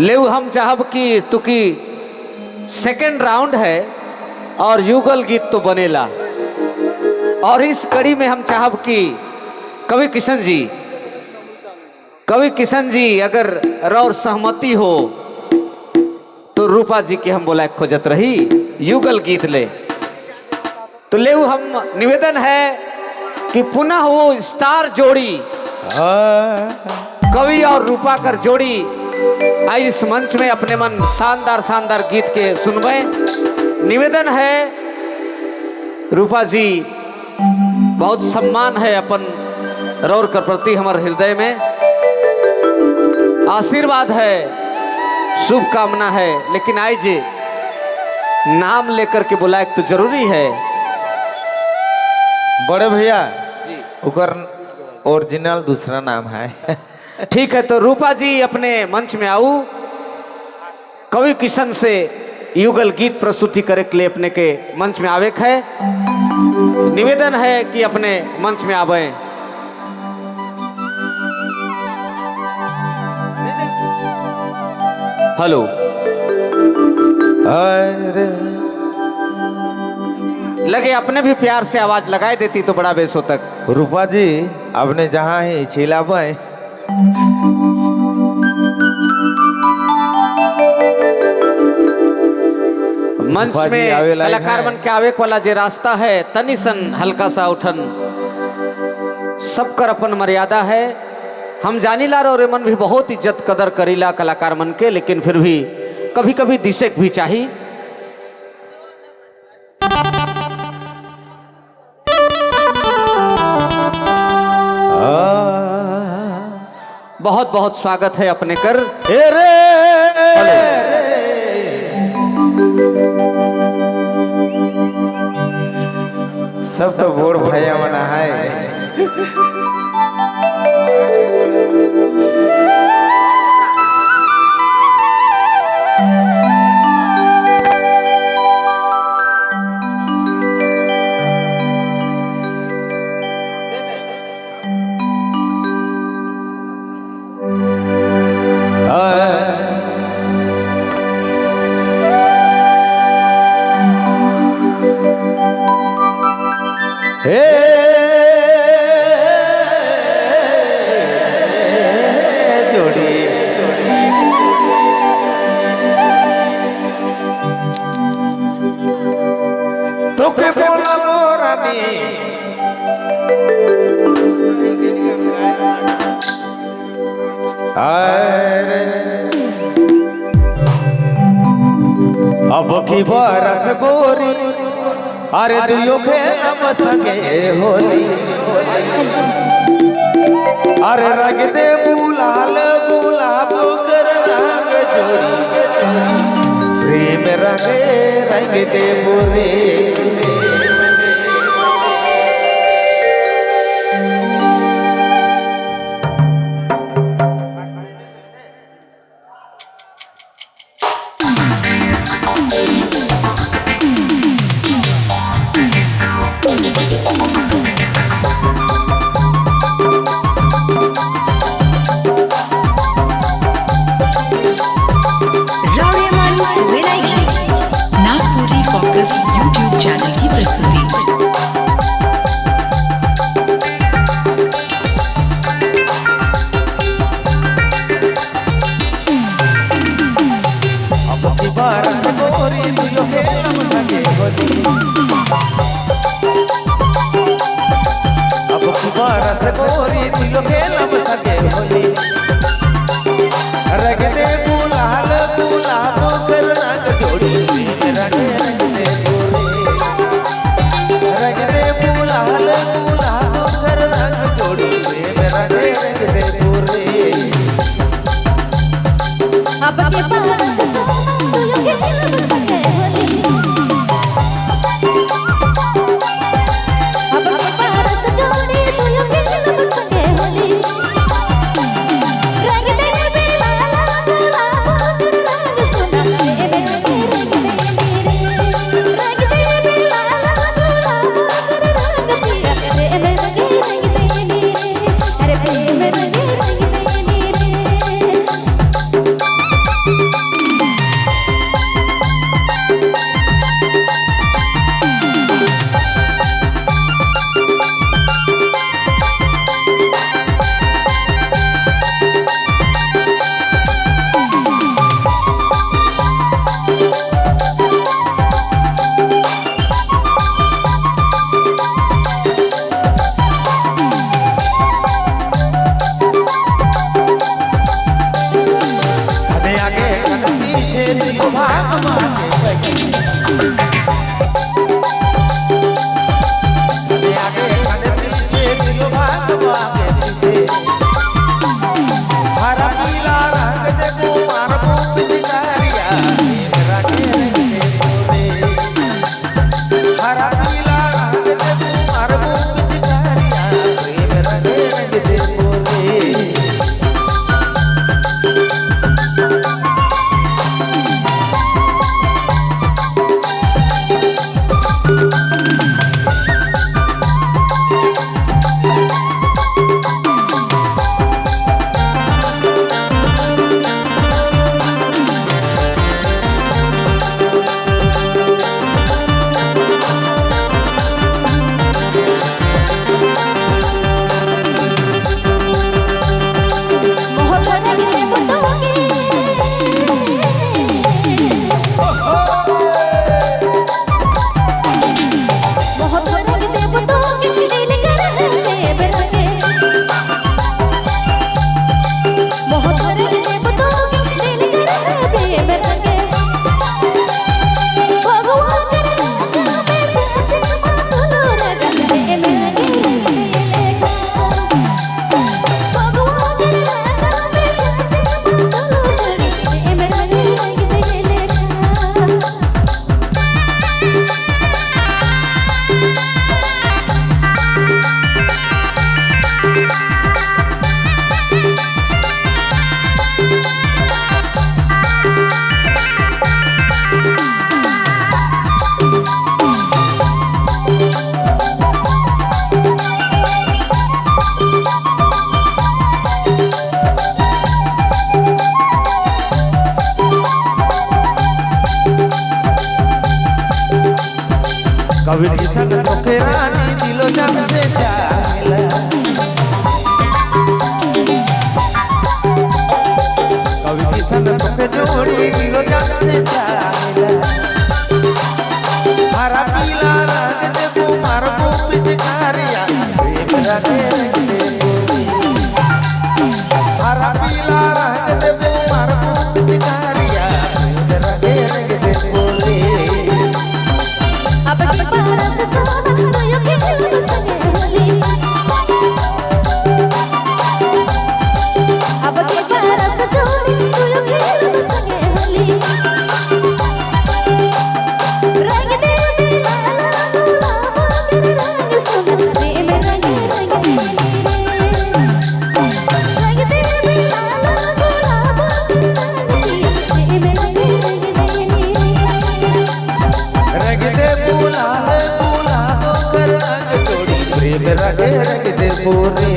ले हम चाहब कि तुकी सेकंड राउंड है और युगल गीत तो बनेला। और इस कड़ी में हम चाहब कि कवि किशन जी अगर रौर सहमति हो तो रूपा जी की हम बोला खोजत रही युगल गीत ले। तो ले हम निवेदन है कि पुनः वो स्टार जोड़ी कवि और रूपा कर जोड़ी आई इस मंच में अपने मन शानदार शानदार गीत के सुनवे। निवेदन है रूपा जी बहुत सम्मान है अपन रौर कर प्रति हमारे हृदय में, आशीर्वाद है, शुभकामना है, लेकिन आई जी नाम लेकर के बुलाए तो जरूरी है। बड़े भैया उकर ओरिजिनल दूसरा नाम है। ठीक है, तो रूपा जी अपने मंच में आऊ, कवि किशन से युगल गीत प्रस्तुति करे के लिए अपने के मंच में आवे है। निवेदन है कि अपने मंच में आवे। हेलो लगे अपने भी प्यार से आवाज लगाए देती तो बड़ा बेस होता। रूपा जी आपने जहाँ ही छिलावे मंच में कलाकार बन के आवे वाला जे रास्ता है तनी सन हल्का सा उठन सबकर अपन मर्यादा है। हम जानीला और मन भी बहुत इज्जत कदर करीला कलाकार मन के, लेकिन फिर भी कभी कभी दिशेक भी चाहिए। बहुत बहुत स्वागत है अपने कर। सब तो बोर भैया मना है। जोड़ी तो के बोला मोरानी अब की बरस गोरी अरे दियो खेलम संगे होली अरे रंग दे गुलाल गुलाब कर रंग जोड़ी प्रेम रंग दे बुरे YouTube चैनल की प्रस्तुति। अब की बरस गोरी दियो खेलम संगे होली अब की बरस गोरी दियो खेलम संगे होली रंग दे गुलाल गुलाब कर रंग जोड़ी रंग दे रंग दे गुलाल गुलाब कर रंग जोड़ी रंग दे पूरे अब के पास तू यो के खेल सके होली अब के पास जोड़ी तू यो के खेल सके होली रंग दे बेला लाला कर रंग सुना भागवा के बगी कने आगे कने पीछे दिलो भागवा के पीछे हरा पीला रंग दे कुमार भूप दिकारिया मेरा रंग दे बोले हरा पीला रंग दे कुमार भूप दिकारिया मेरा रंग दे बोले कवि किसन तोके रानी दिलो जग से जागला कवि किसन तोके जोड़ी दिलो जग से जागला हरा पीला रंग दे कुमार भूप दिकारिया प्रेम रंग दे बोली हरा पीला रंग दे कुमार भूप दिकारिया प्रेम रंग दे बोली अब के पारा से सोना तो यो के दिल संगे होली अब के पारा से जोड़ी तो यो के दिल संगे होली रंग दे लाला गुलाब तेरे रंग समझ में रंग दे रंग दे लाला गुलाब तेरे रंग में रंग दे रंग दे बुला कर रंग जोड़ी प्रेम रंग दे बोले